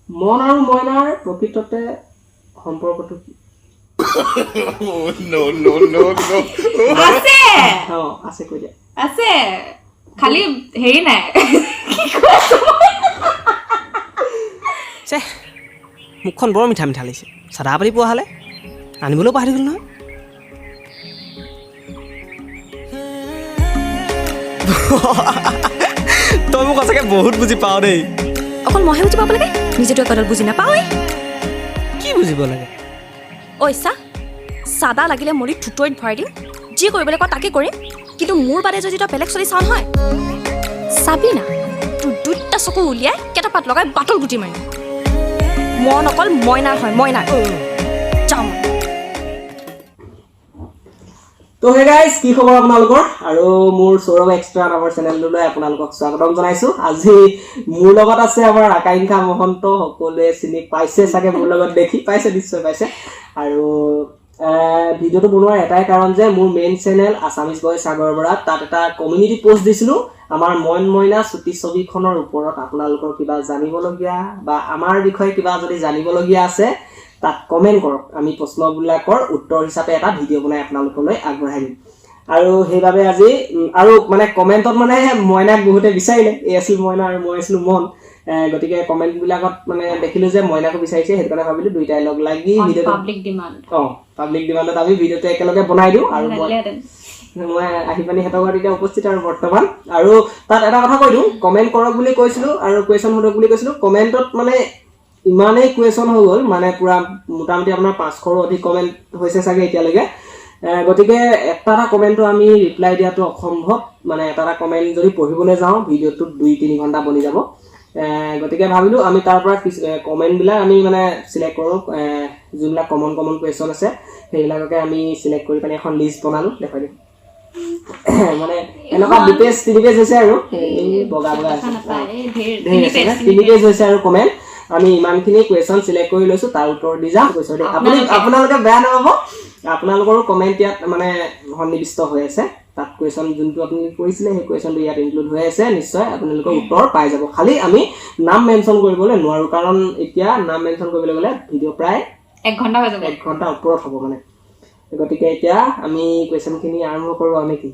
মন আৰু মইনাৰ প্ৰকৃততে সম্পৰ্কটো কি নো আছে আছে কৈ দিয়া আছে খালি হেৰি নাই চে মুখখন বৰ মিঠা মিঠা লাগিছে চাদা পাতি পোৱা হ'লে আনিবলৈও পাহৰি গ'ল নহয় তই মোক সঁচাকৈ বহুত বুজি পাৱ দেই অকল মইহে বুজি পাব লাগে নিজেতো একদল বুজি নাপাওঁৱেই কি বুজিব লাগে ঐ চাদা লাগিলে মৰি থুতৰিত ভৰাই দিম যি কৰিবলৈ কওঁ তাকে কৰিম কিন্তু মোৰ বাদে যদি তই বেলেগ চলি চাওঁ নহয় চাবি না তোৰ দুটা চকু উলিয়াই কেইটা পাত লগাই বাটল গুটি মাৰিম মন অকল মইনাৰ হয় মইনাৰ যাওঁ তো হে গাইজ কি খবৰ আপোনালোকৰ আৰু মোৰ সৌৰভ এক্সট্ৰা নামৰ চেনেলটোলৈ আপোনালোকক স্বাগতম জনাইছোঁ আজি মোৰ লগত আছে আমাৰ আকাংক্ষা মহন্ত সকলোৱে চিনি পাইছে চাগে মোৰ লগত দেখি পাইছে নিশ্চয় পাইছে আৰু ভিডিঅ'টো বনোৱাৰ এটাই কাৰণ যে মোৰ মেইন চেনেল আছামিজ বয় সাগৰ বৰা তাত এটা কমিউনিটি পোষ্ট দিছিলোঁ আমাৰ মন মইনা চুটি ছবিখনৰ ওপৰত আপোনালোকৰ কিবা জানিবলগীয়া বা আমাৰ বিষয়ে কিবা যদি জানিবলগীয়া আছে তাত কমেন্ট কৰক আমি প্ৰশ্নবিলাকৰ উত্তৰ হিচাপে এটা ভিডিঅ' বনাই আপোনালোকলৈ আগবঢ়াই দিম আৰু সেইবাবে আজি আৰু মানে কমেন্টত মানে মইনাক বহুতে বিচাৰিলে এই আছিল মইনা আৰু মই আছিলোঁ মন গতিকে কমেন্টবিলাকত মানে দেখিলোঁ যে মইনাকো বিচাৰিছে সেইটো কাৰণে ভাবিলোঁ দুইটাই লগ লাগি ভিডিঅ'টো পাব্লিক ডিমাণ্ডত আমি ভিডিঅ'টো একেলগে বনাই দিওঁ আৰু মই আহি পানি সিহঁতৰ ঘৰত এতিয়া উপস্থিত আৰু বৰ্তমান আৰু তাত এটা কথা কৈ দিওঁ কমেন্ট কৰক বুলি কৈছিলোঁ আৰু কুৱেশ্যন সোধক বুলি কৈছিলোঁ কমেন্টত মানে ইমানেই কুৱেশ্যন হৈ গ'ল মানে পুৰা মোটামুটি আপোনাৰ 500ৰো অধিক কমেণ্ট হৈছে চাগে এতিয়ালৈকে গতিকে এটা কমেণ্টটো আমি ৰিপ্লাই দিয়াটো অসম্ভৱ মানে এটা কমেণ্ট যদি পঢ়িবলৈ যাওঁ ভিডিঅ'টোত 2-3 ঘণ্টা বনি যাব গতিকে ভাবিলোঁ আমি তাৰ পৰা কমেণ্টবিলাক আমি মানে চিলেক্ট কৰোঁ যোনবিলাক কমন কুৱেশ্যন আছে সেইবিলাককে আমি চিলেক্ট কৰি পানি এখন লিষ্ট বনালোঁ দেখাই দিম মানে এনেকুৱা 2 পেজ 3 পেজ হৈছে আৰু এই বগা আছে 3 পেজ হৈছে আৰু কমেণ্ট আমি ইমানখিনি কুৱেশ্যন চিলেক্ট কৰি লৈছোঁ তাৰ উত্তৰ দি যাম কৈছোঁ দেই আপোনালোকে বেয়া নাপাব আপোনালোকৰো কমেণ্ট ইয়াত মানে সন্নিৱিষ্ট হৈ আছে তাত কুৱেশ্যন যোনটো আপুনি কৰিছিলে সেই কুৱেশ্যনটো ইয়াত ইনক্লুড হৈ আছে নিশ্চয় আপোনালোকে উত্তৰ পাই যাব খালি আমি নাম মেনশ্যন কৰিবলৈ নোৱাৰোঁ কাৰণ এতিয়া নাম মেনশ্যন কৰিবলৈ গ'লে ভিডিঅ' প্ৰায় 1 ঘণ্টা হৈ যাব 1 ঘণ্টা ওপৰত হ'ব মানে গতিকে এতিয়া আমি কুৱেশ্যনখিনি আৰম্ভ কৰোঁ আমি কি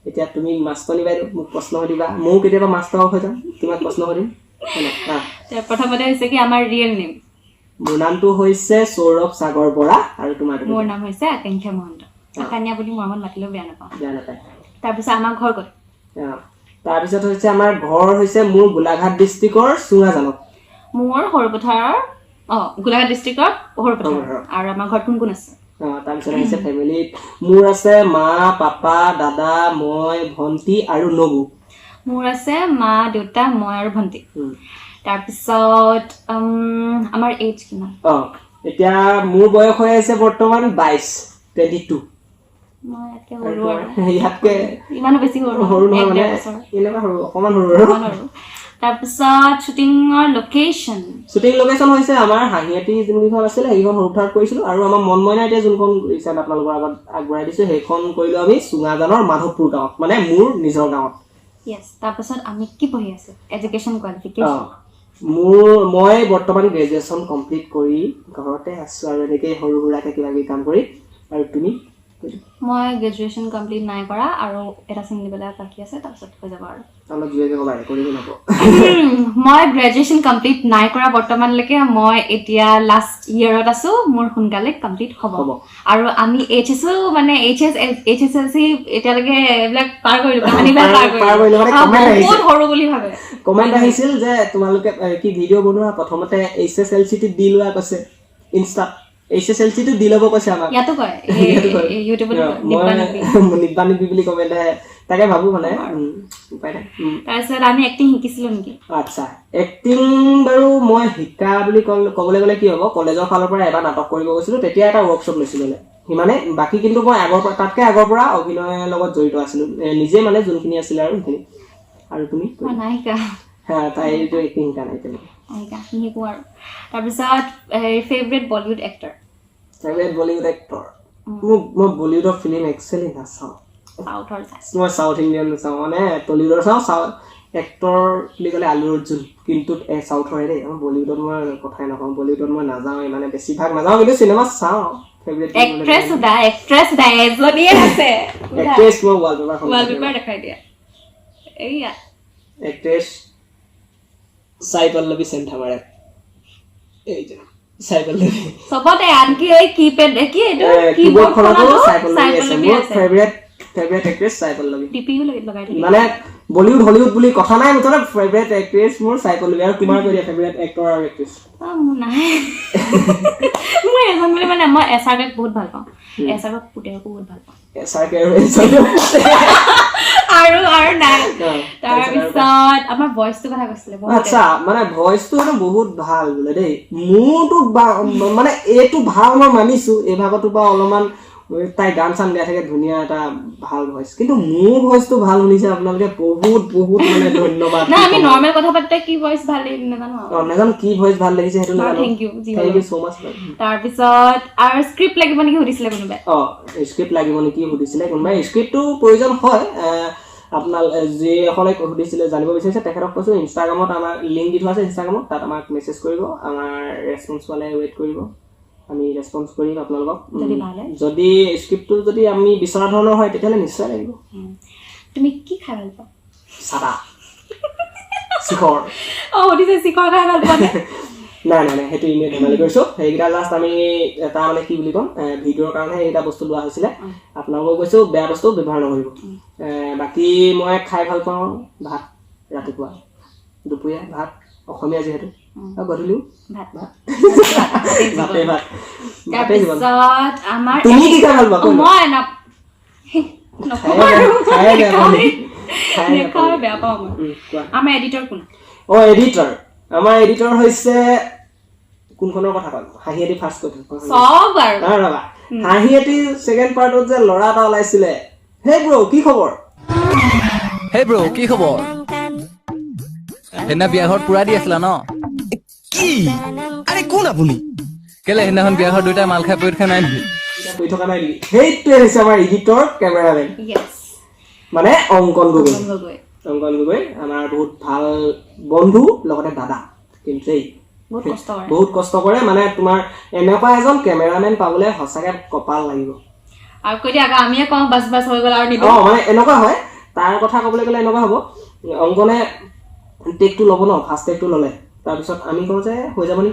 এতিয়া তুমি মাষ্টনী বাইদেউ মোক প্ৰশ্ন সুধিবা ময়ো কেতিয়াবা মাষ্টৰ হৈ যাম তোমাক প্ৰশ্ন সুধিম প্ৰথমতে হৈছে কি আমাৰ ৰিয়েল নেম মোৰ নামটো হৈছে সৌৰভ সাগৰ বৰা আৰু তোমাৰ মোৰ নাম হৈছে আকাংক্ষা মহন্ত আকান্যা বুলি মৰমত মাতিলেও বেয়া নাপাওঁ নাপায় তাৰপিছত আমাৰ ঘৰ ক'ত তাৰপিছত হৈছে আমাৰ ঘৰ হৈছে মোৰ গোলাঘাট ডিষ্ট্ৰিক্টৰ চুঙাজানত মোৰ সৰুপথাৰৰ গোলাঘাট ডিষ্ট্ৰিক্টৰ সৰুপথাৰ আৰু আমাৰ ঘৰত কোন কোন আছে তাৰপিছত আহিছে ফেমিলিত মোৰ আছে মা পাপা দাদা মই ভণ্টি আৰু নবু মোৰ আছে মা দেউতা মই আৰু ভণ্টি তাৰপিছত আমাৰ এজ কিমান এতিয়া মোৰ বয়স হৈ আছে বৰ্তমান 22 মই ইয়াতকে সৰু আৰু ইয়াতকে ইমানো বেছি সৰু নহয় মানে এনেকুৱা সৰু অকণমান সৰু আৰু তাৰপিছত শ্বুটিঙৰ লোকেশ্যন হৈছে আমাৰ হাঁহিয়াতি যোনকেইখন আছিলে সেইখন সৰুঠাত কৰিছিলোঁ আৰু আমাৰ মন মইনা এতিয়া যোনখন ৰিচেণ্ট আপোনালোকৰ আগত আগবঢ়াই দিছোঁ সেইখন কৰিলোঁ আমি চুঙাজানৰ মাধৱপুৰ গাঁৱত মানে মোৰ নিজৰ গাঁৱত তাৰপিছত আমি কি পঢ়ি আছোঁ এডুকেশ্যন কোৱালিফিকেশ্যন মই বৰ্তমান গ্ৰেজুৱেশ্যন কমপ্লিট কৰি ঘৰতে আছোঁ আৰু এনেকৈ সৰু সুৰাকৈ কিবা কিবি কাম কৰি আৰু তুমি মই গ্ৰেজুৱেশ্যন কমপ্লিট নাই কৰা আৰু এটা চিন দিবলৈ বাকী আছে তাৰপিছত হৈ যাব আৰু মই গ্ৰেজুৱেশ্যন কমপ্লিট নাই কৰা বৰ্তমানলৈকে মই এতিয়া লাষ্ট ইয়েৰত আছোঁ মোৰ সোনকালে কমপ্লিট হ'ব আৰু আমি এইচএছো মানে HSLC এতিয়ালৈকে এইবিলাক পাৰ কৰিলোঁ কাহানিবিলাক পাৰ কৰিলোঁ বহুত সৰু বুলি ভাবে কমেণ্ট আহিছিল যে তোমালোকে কি ভিডিঅ' বনোৱা প্ৰথমতে HSLC দি লোৱা কৈছে ইনষ্টাত HSLC টো দি ল'ব কৈছে আমাক ইয়াতো কয় ইউটিউবত নিব্বা নিব্বি বুলি কমেণ্ট আহে তাকে ভাবো মানে উপায় নাই তাৰপিছত আমি এক্টিং শিকিছিলোঁ নেকি আচ্ছা এক্টিং বাৰু মই শিকা বুলি ক'বলৈ গ'লে কি হ'ব কলেজৰ ফালৰ পৰা এবাৰ নাটক কৰিব গৈছিলোঁ তেতিয়া এটা ৱৰ্কশ্বপ লৈছিলোঁ সিমানে বাকী কিন্তু মই তাতকৈ আগৰ পৰা অভিনয়ৰ লগত জড়িত আছিলোঁ নিজে মানে যোনখিনি আছিলে আৰু সেইখিনি আৰু তুমি নাই শিকা তাইতো এক্টিং শিকা নাই তেনেকৈ শিকোঁ আৰু তাৰপিছত ফেভৰেট বলিউড এক্টৰ মই বলিউডৰ ফিল্ম একচুৱেলি নাচাওঁ সাউথৰ মই সাউথ ইণ্ডিয়ান নাচাওঁ মানে টলিউডৰ চাওঁ এক্টৰ বুলি ক'লে আলু অৰ্জুন, কিন্তু চাউথৰে দেই। আমাৰ বলিউডত মই কথাই নকওঁ, বলিউডত মই নাযাওঁ, মানে বেছিভাগ নাযাওঁ, কিন্তু চিনেমা চাওঁ। ফেভৰেট এক্ট্ৰেছ এজনীয়ে আছে এক্ট্ৰেছ মই ৱালপেপাৰ দেখাই দিয়া এইয়া এক্ট্ৰেছ চাই পল্লৱী চেন্থামাৰে, এই যে চাই পল্লৱী চবতে, আনকি এই কিপেড কি এইটো কিবৰ্ড খনতো চাই চাই পল্লৱী আছে। পল্লৱী মোৰ আছে, ফেভৰেট এক্ট্ৰেছ চাই পল্লৱী। টিপিও লগাই দিয়ে মানে বলিউড হলিউড বুলি কথা নাই, মুঠতে ফেভৰেট এক্ট্ৰেছ মোৰ চাই পল্লৱী। আৰু তোমাৰ কৈ দিয়া ফেভৰেট এক্টৰ আৰু এক্ট্ৰেছ? মোৰ নাই মই এজন বুলি মানে মই এছাৰক বহুত ভাল পাওঁ, এছাৰক পুতেকো বহুত ভাল পাওঁ, এছাৰকে আৰু নাই। তাৰপিছত আমাৰ ভইচটো কথা কৈছিলে। আচ্ছা, মানে ভইচটো বহুত ভাল বোলে দেই। মোৰতো মানে এইটো ভাল মই মানিছো, এই ভাগতো বা অলপমান তাই গান চান গাই থাকে, ধুনীয়া এটা ভাল ভইচ, কিন্তু মোৰ ভইচটো ভাল শুনিছে আপোনালোকে, বহুত বহুত মানে ধন্যবাদ। না আমি নৰ্মেল কথা পাতোতে কি ভইচ ভাল লাগিছে নাজানো, নাজানো কি ভইচ ভাল লাগিছে সেইটো নাজানো। থেংক ইউ সো মাচ। তাৰপিছত আৰু স্ক্ৰিপ্ট লাগিব নেকি সুধিছিলে কোনোবাই? স্ক্ৰিপ্ট লাগিব নেকি সুধিছিলে কোনোবাই। স্ক্ৰিপ্টটো প্ৰয়োজন হয়। আপোনাৰ যিসকলে সুধিছিলে জানিব বিচাৰিছে তেখেতক কৈছোঁ, ইনষ্টাগ্ৰামত আমাৰ লিংক দি থোৱা আছে, ইনষ্টাগ্ৰামত তাত আমাক মেছেজ কৰিব, আমাৰ ৰেছপন্স পালে ৱেইট কৰিব, আমি ৰেছপন্স কৰিম আপোনালোকক। যদি স্ক্ৰিপ্টটো যদি আমি বিচৰা ধৰণৰ হয় তেতিয়াহ'লে নিশ্চয় লাগিব। তুমি কি খাই ভাল পোৱা? চাদা শিখৰ। সুধিছে শিখৰ খাই ভাল পোৱা? নাই সেইটো এনেই ধেমালি কৰিছোঁ। সেইকেইটা জাষ্ট আমি এটা মানে কি বুলি ক'ম, ভিডিঅ'ৰ কাৰণে সেইকেইটা বস্তু লোৱা হৈছিলে। আপোনালোকক কৈছোঁ বেয়া বস্তু ব্যৱহাৰ নকৰিব। বাকী মই খাই ভাল পাওঁ ভাত, ৰাতিপুৱা দুপৰীয়া ভাত, অসমীয়া যিহেতু, আৰু গধূলিও ভাত। তুমি কি খাই ভাল পোৱা? বেয়া পাওঁ মই। আমাৰ এডিটৰ কোন? এডিটৰ আমাৰ এডিটৰ হৈছে কোনখনৰ কথা ক'ম? হাঁহিয়েতি ফাৰ্ষ্ট কথা চব আৰু ৰবা, হাঁহিয়েতি ছেকেণ্ড পাৰ্টত যে ল'ৰা এটা ওলাইছিলে, হে ব্ৰ কি খবৰ? সেইদিনা বিয়া ঘৰত পুৰা দি আছিলা ন? কি আৰে কোন আপুনি? কেলে সেইদিনাখন বিয়া ঘৰত দুইটা মাল খাই পৰি থকা নাই নেকি? কৰি থকা নাই নেকি? সেইটোৱে হৈছে আমাৰ এডিটৰ কেমেৰামেন, মানে অংকন গগৈ। আমাৰ বহুত ভাল বন্ধু, লগতে দাদা, কিন্তু এই বহুত কষ্ট কৰে। মানে তোমাৰ এনেকুৱা এজন কেমেৰামেন পাবলৈ সঁচাকে কপাল লাগিব। আৰু কৈ দিয়া আমিয়ে কওঁ বাছ হৈ গ'ল আৰু নিদিওঁ। মানে এনেকুৱা হয়, তাৰ কথা ক'বলৈ গ'লে এনেকুৱা হ'ব, অংকনে টেকটো ল'ব ন, ফাৰ্ষ্ট টেকটো ল'লে, তাৰপিছত আমি কওঁ যে হৈ যাব নি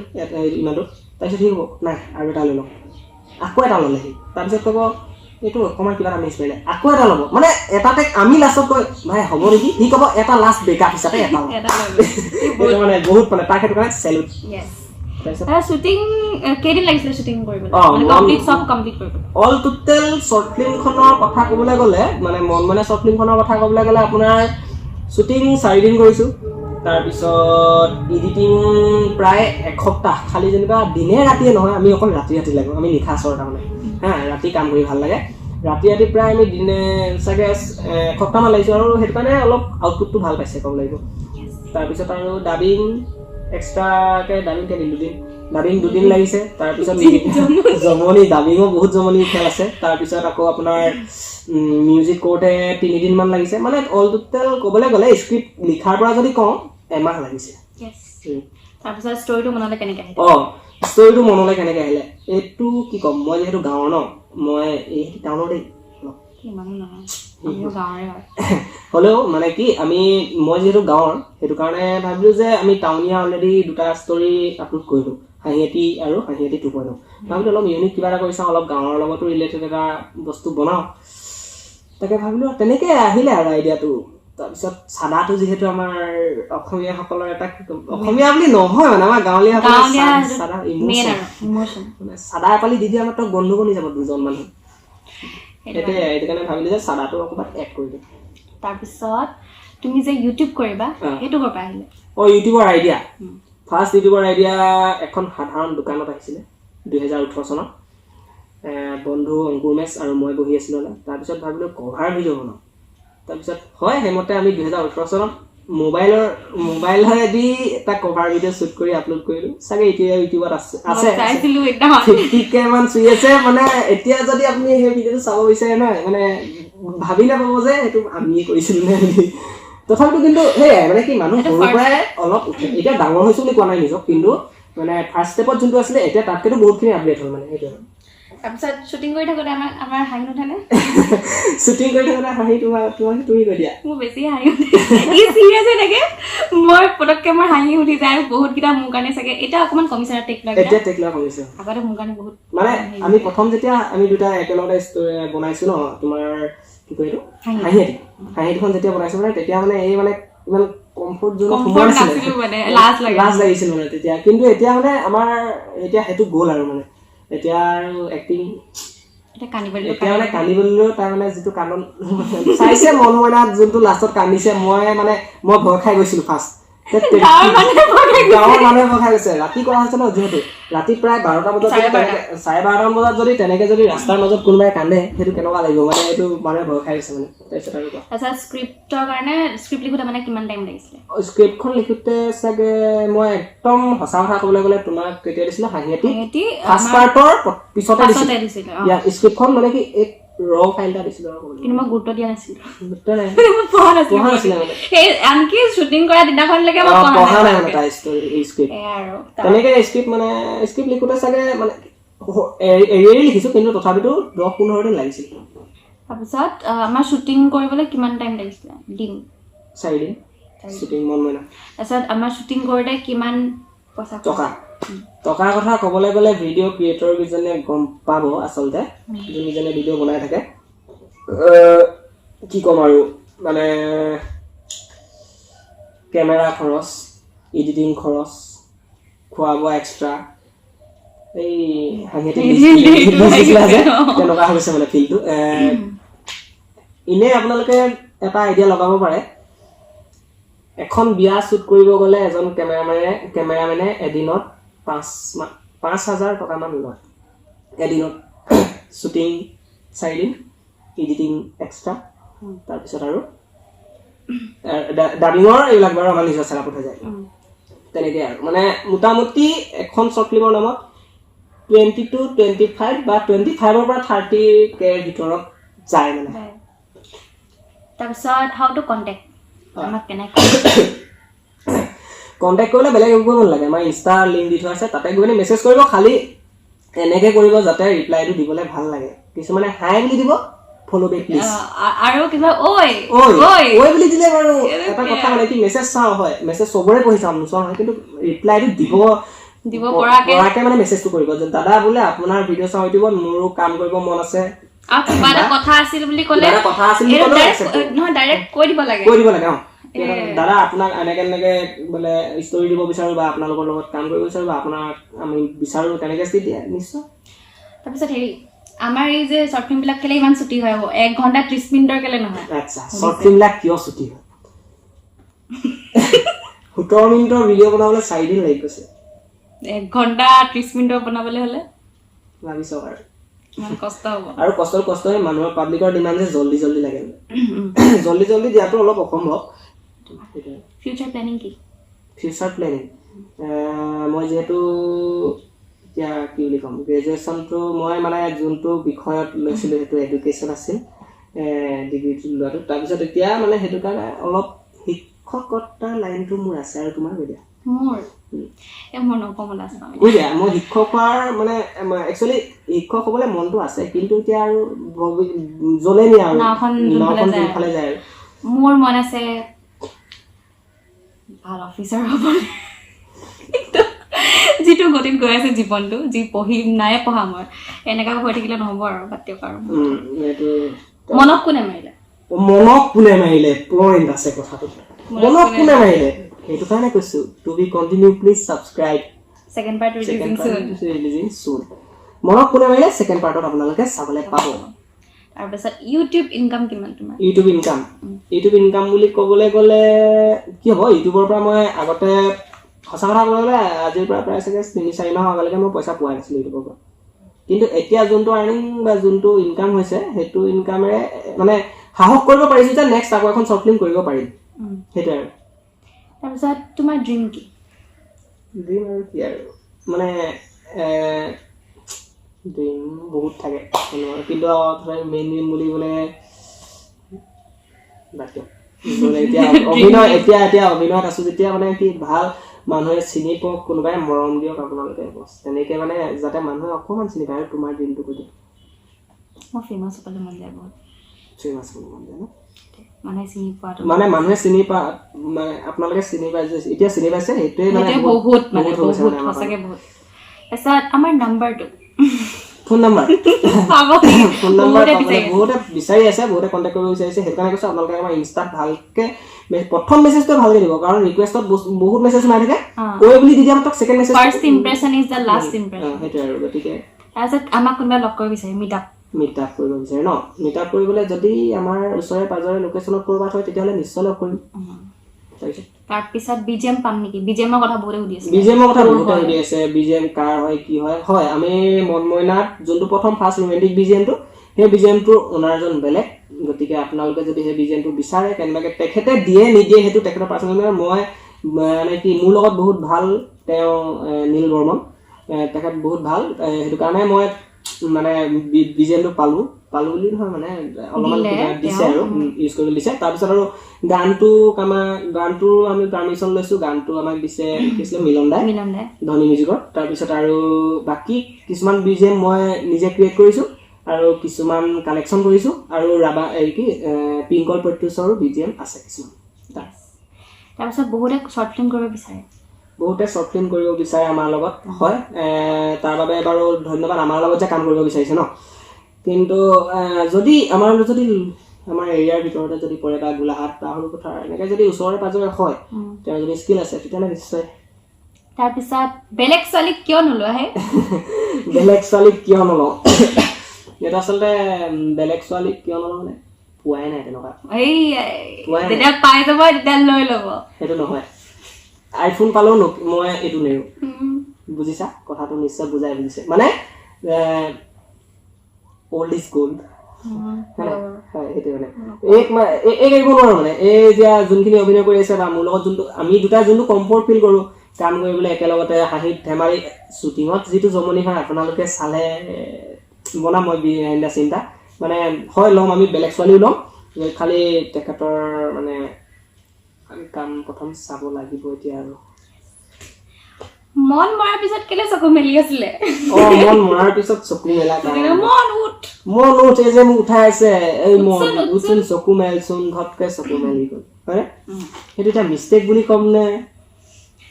ইমানটো, তাৰপিছত ঠিক হ'ব, নাই আৰু এটা লৈ লওঁ, আকৌ এটা ল'লে সি, তাৰপিছত ক'ব এইটো অকণমান কিবা এটা মিছ কৰিলে, আকৌ এটা ল'ব, মানে এটা টেক আমি লাষ্টত কৈ ভাই হ'ব নেকি, সি ক'ব এটা লাষ্ট বেকআপ হিচাপে এটা মানে বহুত মানে তাক সেইটো কাৰণে চেলুট। শ্বুটিং কেইদিন লাগিছিলে শ্বুটিং কৰিবলৈ? অল টোটেল শ্বৰ্ট ফিল্মখনৰ কথা ক'বলৈ গ'লে, মানে মন শ্বৰ্ট ফিল্মখনৰ কথা ক'বলৈ গ'লে আপোনাৰ শ্বুটিং 4 দিন কৰিছোঁ, তাৰপিছত এডিটিং প্ৰায় এসপ্তাহ, খালি যেনিবা দিনে ৰাতিয়ে নহয়, আমি অকল ৰাতি লাগো, আমি নিশা চৰ তাৰমানে ৰাতি কাম কৰি ভাল লাগে, ৰাতি প্ৰায় আমি দিনে চাগে এসপ্তাহমান লাগিছোঁ, আৰু সেইটো কাৰণে অলপ আউটপুটটো ভাল পাইছে ক'ব লাগিব। তাৰপিছত আৰু ডাবিং এক্সট্ৰাকে ডাবিং ডাবিং 2 দিন লাগিছে, তাৰপিছত জমনি ডাবিঙো বহুত জমনি খেল আছে, তাৰপিছত আকৌ আপোনাৰ মিউজিক কৰোঁতে 3 দিনমান লাগিছে, মানে অল টোটেল ক'বলৈ গ'লে স্ক্ৰিপ্ট লিখাৰ পৰা যদি কওঁ এমাহ লাগিছে। তাৰপিছত ষ্টৰিটো মনলৈ কেনেকৈ আহিলে? ষ্টৰিটো মনলৈ কেনেকৈ আহিলে এইটো কি ক'ম, মই যিহেতু গাঁৱৰ ন, মই এই টাউনৰ দেই হ'লেও মানে কি মই যিহেতু গাঁৱৰ, সেইটো কাৰণে ভাবিলোঁ যে আমি টাউনীয়া অলৰেডি 2টা ষ্টৰি আপলোড কৰিলোঁ, হাঁহিয়েতি আৰু হাঁহিয়েতি 2.0, ভাবিলোঁ অলপ ইউনিক কিবা এটা কৰি চাওঁ, অলপ গাঁৱৰ লগতো ৰিলেটেড এটা বস্তু বনাওঁ, তাকে ভাবিলোঁ তেনেকৈ আহিলে আৰু আইডিয়াটো। তাৰপিছত চাদাটো যিহেতু আমাৰ অসমীয়াসকলৰ এটা অসমীয়া বুলি নহয়, মানে আমাৰ গাঁৱলীয়াসকলৰ চাদা ইমোচন, মানে চাদা এপালি দি দিয়া মাত্ৰ গন্ধ বনি যাব 2জন মানুহ, সেইটোৱে এইটো কাৰণে ভাবিলোঁ যে চাদাটো অকণমান এড কৰি দিওঁ। তাৰপিছত তুমি যে ইউটিউব কৰিবা সেইটো ক'ৰ পৰা আহিলে? ইউটিউবৰ আইডিয়া ফাৰ্ষ্ট ইউটিউবৰ আইডিয়া এখন সাধাৰণ দোকানত আহিছিলে 2018 চনত, বন্ধু অংকুৰ মেছ আৰু মই বহি আছিলোঁ। তাৰপিছত ভাবিলোঁ কভাৰ ভিডিঅ' বনাওঁ, তাৰপিছত হয় সেইমতে আমি 2018 চনত মোবাইলেদি এটা কভাৰ ভিডিঅ' শ্বুট কৰি আপলোড কৰিলোঁ, চাগে এতিয়া ইউটিউবত আছে 50K মান চুই আছে, মানে এতিয়া যদি আপুনি সেই ভিডিঅ'টো চাব বিচাৰে নহয়, মানে ভাবি নাপাব যে সেইটো আমিয়ে কৰিছিলোঁ নে বুলি, তথাপিতো কিন্তু সেয়াই মানে কি মানুহ সৰুৰ পৰাই অলপ এতিয়া ডাঙৰ হৈছো বুলি কোৱা নাই নিজক কিন্তু মানে ফাৰ্ষ্ট ষ্টেপত যোনটো আছিলে এতিয়া তাতকেতো বহুতখিনি আপডেট হ'ল মানে সেইটো তাৰপিছত শ্বুটিং কৰি থাকোঁতে আমাৰ হাঁহি নুঠেনে শ্বুটিং কৰি থাকোঁতে হাঁহি তুমি কৈ দিয়া মোৰ বেছি হাঁহি উঠে ই চিৰিয়াছ হৈ থাকে মই পটককৈ মোৰ হাঁহি উঠি যায় আৰু বহুতকেইটা মোৰ কাৰণে চাগে এতিয়া অকণমান কমিছে আৰু টেক লাগে এতিয়া টেক লোৱা কমিছে আগতে মোৰ কাৰণে বহুত মানে আমি প্ৰথম যেতিয়া আমি দুটা একেলগতে বনাইছো ন তোমাৰ কি কয় এইটো হাঁহিখন যেতিয়া বনাইছো মানে তেতিয়া মানে এই মানে ইমান কমফৰ্ট জোনত সোমোৱা নাছিলো মানে লাজ লাগিছিল মানে তেতিয়া কিন্তু এতিয়া মানে আমাৰ এতিয়া সেইটো গ'ল আৰু মানে এতিয়া আৰু এক্টিং এতিয়া মানে কান্দিবলৈও তাৰ মানে যিটো কান্দন চাইছে মন মইনাত যোনটো লাষ্টত কান্দিছে মই ভয় খাই গৈছিলো ফাৰ্ষ্ট গাঁৱৰ মানুহে ভয় খাই গৈছে ৰাতি কৰা হৈছে ন যিহেতু ৰাতি প্ৰায় 12টা বজাত 12:30 বজাত যদি তেনেকে যদি ৰাস্তাৰ মাজত কোনোবাই কান্দে সেইটো কেনেকুৱা লাগিব মানে এইটো মানুহে ভয় খাই গৈছে মানে তাৰপিছত আৰু আচ্ছা স্ক্ৰিপ্টৰ কাৰণে স্ক্ৰিপ্ট লিখোঁতে মানে কিমান টাইম লাগিছিলে স্ক্ৰিপ্টখন লিখোঁতে চাগে মই একদম সঁচা কথা ক'বলৈ গ'লে তোমাক কেতিয়া দিছিলোঁ হাঁহিয়াতি ফাৰ্ষ্ট পাৰ্টৰ পিছতে দিছিলোঁ স্ক্ৰিপ্টখন মানে কি এক ৰ ফাইল এটা দিছিলোঁ কিন্তু মই গুৰুত্ব দিয়া নাছিলোঁ পঢ়া নাছিলে মানে আনকি শ্বুটিং কৰা দিনাখনলৈকে মই পঢ়া নাই মানে তাৰ স্ক্ৰিপ্ট তেনেকে স্ক্ৰিপ্ট লিখোঁতে চাগে মানে এৰি লিখিছোঁ কিন্তু তথাপিতো 10-15 দিন লাগিছিল তাৰপিছত আমাৰ শ্বুটিং কৰিবলৈ কিমান টাইম লাগিছিলে দিন 4 দিন শ্বুটিং মন মইনা তাৰপিছত আমাৰ শ্বুটিং কৰোঁতে কিমান পইচা টকাৰ কথা ক'বলৈ গ'লে ভিডিঅ' ক্ৰিয়েটৰ কেইজনে গম পাব আচলতে যোনকেইজনে ভিডিঅ' বনাই থাকে কি ক'ম আৰু মানে কেমেৰা খৰচ এডিটিং খৰচ খোৱা বোৱা এক্সট্ৰা এই হাঁহিতে তেনেকুৱা হৈছে মানে ফিল্ডটো এনেই আপোনালোকে এটা আইডিয়া লগাব পাৰে এখন বিয়া শ্বুট কৰিব গ'লে এজন কেমেৰামেনে এদিনত 5,000 টকামান লয় এদিনত শ্বুটিং 4 দিন এডিটিং এক্সট্ৰা তাৰপিছত আৰু ডাবিঙৰ এইবিলাক বাৰু আমাৰ নিজৰ চেলাপত হৈ যায় তেনেকৈ আৰু মানে মোটামুটি এখন শ্বৰ্ট ফিল্মৰ নামত 20 to 25 বা 25ৰ পৰা 30K ভিতৰত যায় মানে তাৰপিছত হাউ টু কণ্টেক্ট আমাক কেনেকৈ কণ্টেক্ট কৰিলে বেলেগ একো কৰিব নালাগে আমাৰ ইনষ্টা লিংক দি থোৱা আছে তাতে গৈ মেছেজ কৰিব খালি এনেকৈ কৰিব যাতে ৰিপ্লাইটো দিবলৈ ভাল লাগে কিছুমানে হাই বুলি দিব ফ'ল' বেক প্লিজ আৰু কিবা ঐ বুলি দিলে বাৰু এটা কথা মানে কি মেছেজ চাওঁ হয় মেছেজ চবৰে পঢ়ি চাওঁ নোচোৱা হয় কিন্তু ৰিপ্লাইটো দিব পৰাকৈ মানে মেছেজটো কৰিব যে দাদা বোলে আপোনাৰ ভিডিঅ' চাওঁ ইউটিউবত মোৰো কাম কৰিব মন আছে কিবা এটা কথা আছিল বুলি ক'লে নহয় ডাইৰেক্ট কৈ দিব লাগে অঁ দাদা আপোনাক এনেকে বোলে ষ্টৰি দিব বিচাৰোঁ বা আপোনালোকৰ লগত কাম কৰিব বিচাৰোঁ বা আপোনাক আমি বিচাৰোঁ তেনেকৈ ষ্টিল দিয়ে নিশ্চয় তাৰপিছত হেৰি আমাৰ এই যে শ্বৰ্ট ফিল্মবিলাক কেলে ইমান ছুটি হয় 1 ঘণ্টা 30 মিনিটৰ কেলে নহয় আচ্ছা শ্বৰ্ট ফিল্মবিলাক কিয় ছুটি হয় 17 মিনিটৰ ভিডিঅ' বনাবলৈ 4 দিন লাগি গৈছে 1 ঘণ্টা 30 মিনিটৰ বনাবলৈ হ'লে ভাবি চাওক আৰু ইমান কষ্ট হ'ব আৰু কষ্ট হয় মানুহৰ পাব্লিকৰ ডিমাণ্ড যে জল্দি লাগে জল্দি দিয়াটো অলপ অসম্ভৱ ফিউচাৰ প্লেনিং কি ফিউচাৰ প্লেনিং মই যিহেতু এতিয়া কি বুলি ক'ম গ্ৰেজুৱেশ্যনটো মই মানে যোনটো বিষয়ত লৈছিলোঁ সেইটো এডুকেশ্যন আছিল ডিগ্ৰীটো লোৱাটো তাৰপিছত এতিয়া মানে সেইটো কাৰণে অলপ শিক্ষকতাৰ লাইনটো মোৰ আছে আৰু তোমাৰ এতিয়া মোৰ নকমল আছে বুজিলা মই শিক্ষক হোৱাৰ মানে একচুৱেলি শিক্ষক হ'বলৈ মনটো আছে কিন্তু এতিয়া আৰু জ্বলে নিয়ে আৰু নাওখন যোনফালে যায় আৰু মোৰ মন আছে ভাল অফিচাৰ হ'বলৈ যিটো গতিত গৈ আছে জীৱনটো যি পঢ়িম নাই পঢ়া মই এনেকুৱা হৈ থাকিলে নহ'ব আৰু বাদ দিয়ক আৰু মনক কোনে মাৰিলে পইণ্ট আছে কথাটো মনক কোনে মাৰিলে সেইটো কাৰণে কৈছোঁ to be continue please subscribe second part releasing soon মনক কোনে মাৰিলে ছেকেণ্ড পাৰ্টত আপোনালোকে চাবলৈ পাব তাৰপিছত ইউটিউব ইনকাম কিমান তোমাৰ ইউটিউব ইনকাম বুলি ক'বলৈ গ'লে কি হ'ব ইউটিউবৰ পৰা মই আগতে সঁচা কথা ক'বলৈ গ'লে আজিৰ পৰা প্ৰায় চাগে 3-4 মাহ আগলৈকে মই পইচা পোৱা নাছিলোঁ ইউটিউবৰ পৰা কিন্তু এতিয়া যোনটো আৰ্নিং বা যোনটো ইনকাম হৈছে সেইটো ইনকামেৰে মানে সাহস কৰিব পাৰিছোঁ যে নেক্সট আকৌ এখন শ্বৰ্ট ফিল্ম কৰিব পাৰিম সেইটোৱে আৰু তাৰপিছত তোমাৰ ড্ৰিম কি আৰু কি আৰু মানে ড্ৰিম বহুত থাকে কিন্তু মেইন ড্ৰিম বুলি ক'লে মানে এতিয়া অভিনয় এতিয়া অভিনয়ত আছো যেতিয়া মানে কি ভাল মানুহে চিনি পাওক কোনোবাই মৰম দিয়ক আপোনালোকে বছ তেনেকে মানে যাতে মানুহে অকমান চিনি পায় আৰু তোমাৰ দিনটো কৈ দিয়ক মই ফেমাছ হ'বলৈ মন যায় বহুত ফেমাছ হ'ব মন যায় ন মানে চিনি পোৱাটো মানে মানুহে চিনি পা মানে আপোনালোকে চিনি পাই যে এতিয়া চিনি পাইছে সেইটোৱে মানে বহুত মানে বহুত আমাৰ সঁচাকে বহুত তাৰপিছত আমাৰ নাম্বাৰটো ফোন নাম্বাৰ পাব ফোন নাম্বাৰ বহুতে বিচাৰি আছে বহুতে কণ্টেক্ট কৰিব বিচাৰিছে সেইকাৰণে কৈছোঁ আপোনালোকে আমাৰ ইনষ্টাত ভালকে প্ৰথম মেছেজটো ভালকে দিব কাৰণ ৰিকুৱেষ্টত বহুত মেছেজ মাৰি থাকে কৈ বুলি দি দিয়া মাত্ৰ second message first impression is the last impression সেইটোৱে আৰু গতিকে তাৰপিছত আমাক কোনোবাই লগ কৰিব বিচাৰে মিট আপ কৰিব বিচাৰে ন মিট আপ কৰিবলৈ যদি আমাৰ ওচৰে পাজৰে লোকেশ্যনত ক'ৰবাত হয় তেতিয়াহ'লে নিশ্চয় লগ কৰিম তাৰপিছত বিজিএম পাম নেকি বিজিএমৰ কথা বহুতে সুধি আছে বিজিএমৰ কথা বহুতে সুধি আছে বিজিএম কাৰ হয় কি হয় আমি মন মইনাত যোনটো প্ৰথম ফাৰ্ষ্ট ৰোমেণ্টিক বিজিএমটো সেই বিজিএমটোৰ অনাৰজন বেলেগ গতিকে আপোনালোকে যদি সেই বিজিএমটো বিচাৰে কেনেবাকৈ তেখেতে দিয়ে নিদিয়ে সেইটো তেখেতৰ পাৰ্চনেল মই মানে কি মোৰ লগত বহুত ভাল তেওঁ নীল বৰ্মন তেখেত বহুত ভাল সেইটো কাৰণে মই মানে বিজিএমটো পালো বুলি নহয় মানে অলপমান দিছে আৰু ইউজ কৰিব দিছে তাৰপিছত আৰু গানটো আমি পাৰ্মিশ্যন লৈছো গানটো আমাক দিছে কিছিলে মিলন দাই ধনী মিউজিকৰ তাৰপিছত আৰু বাকী কিছুমান বিজিএম মই নিজে ক্ৰিয়েট কৰিছো আৰু কিছুমান কালেকশ্যন কৰিছো আৰু ৰাবা এই কি পিংকল প্ৰত্যুষৰো বিজিএম আছে কিছুমান তাৰপিছত বহুতে শ্বৰ্ট ফিল্ম কৰিব বিচাৰে কৰিব বিচাৰে আমাৰ লগত হয় তাৰ বাবে বাৰু ধন্যবাদ আমাৰ লগত যে কাম কৰিব বিচাৰিছে ন কিন্তু যদি আমাৰ এৰিয়াৰ ভিতৰতে যদি পৰে বা গোলাঘাট বা সৰুপথাৰ এনেকৈ যদি ওচৰে পাজৰে হয় তেওঁৰ যদি স্কিল আছে তেতিয়াহ'লে নিশ্চয় তাৰপিছত বেলেগ ছোৱালীক কিয় নলওঁ এইটো আচলতে বেলেগ ছোৱালীক কিয় নলওঁ মানে পোৱাই নাই তেনেকুৱা যেতিয়া পাই যাব তেতিয়া লৈ ল'ব সেইটো নহয় আইফোন পালেও মই এইটো নেৰো বুজিছা কথাটো নিশ্চয় বুজিছে মানে old is gold হয় সেইটো মানে এই কৰিব নোৱাৰো মানে এই এতিয়া যোনখিনি অভিনয় কৰি আছে বা মোৰ লগত যোনটো আমি দুটা যোনটো কমফৰ্ট ফিল কৰোঁ কাম কৰিবলৈ একেলগতে হাঁহি ধেমালি শ্বুটিঙত যিটো জমনি হয় আপোনালোকে চালে বনাম মই চিন্তা মানে হয় ল'ম আমি বেলেগ ছোৱালীও ল'ম খালি তেখেতৰ মানে কাম প্ৰথম চাব লাগিব এতিয়া আৰু মন মৰাৰ পিছত কেলে চকু মেলি আছিলে মন মৰাৰ পিছত চকু মেলা মন উঠ এই যে মোক উঠাই আছে এই মন উঠোন চকু মেলচোন ঘপকে চকু মেলি গ'ল হয় সেইটো এটা মিষ্টেক বুলি ক'ম নে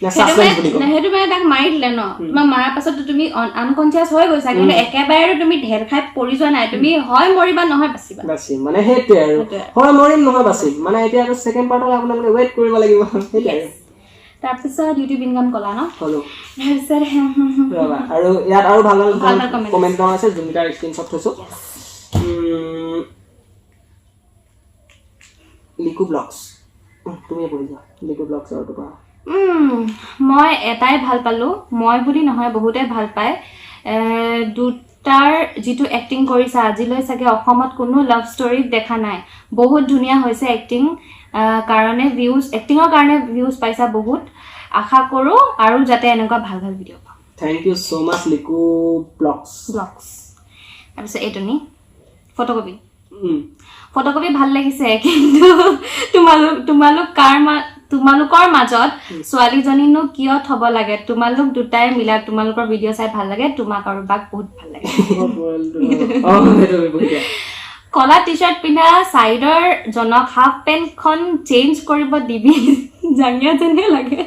সেইটো মানে তাক মাৰি দিলে ন তোমাৰ মাৰাৰ পাছত তুমি আনকনচিয়াছ হৈ গৈছা কিন্তু একেবাৰে তুমি ঢেৰ খাই পৰি যোৱা নাই তুমি হয় মৰিবা নহয় বাচিম মানে সেইটোৱে আৰু হয় মৰিম নহয় বাচিম মানে এতিয়া আৰু ছেকেণ্ড পাৰ্টলৈ আপোনালোকে ৱেইট কৰিব লাগিব সেইটোৱে আৰু তাৰপিছত ইউটিউব ইনকাম কলা ন হলো আৰু ইয়াত আৰু ভাল কমেণ্ট আছে যোনকেইটা স্ক্ৰীনশ্বট থৈছো লিকু ব্লগছ তুমি পঢ়ি যোৱা লিকু ব্লগছৰ পৰা মই এটাই ভাল পালো মই বুলি নহয় বহুতে ভাল পায় দুটাৰ যিটো এক্টিং কৰিছে আজিলৈ চাগে অসমত কোনো লাভ ষ্টৰী দেখা নাই বহুত ধুনীয়া হৈছে এক্টিং কাৰণে এক্টিঙৰ কাৰণে ভিউজ পাইছা বহুত আশা কৰো আৰু যাতে এনেকুৱা ভাল ভিডিঅ' পাওঁ থ্যাংক ইউ সো মাচ লিকু ব্লগছ তাৰপিছত এইটনি ফটোকপি ভাল লাগিছে কিন্তু তোমালোকৰ মাজত ছোৱালীজনীনো কিয় থব লাগে তোমালোক দুটাই মিলা তোমালোকৰ ভিডিঅ' চাই ভাল লাগে তোমাক আৰু বাক বহুত ভাল লাগে কলা টি চাৰ্ট পিন্ধা চাইডৰ জনক হাফ পেণ্টখন চেঞ্জ কৰিব দিবি জাঙিয়া যেনে লাগে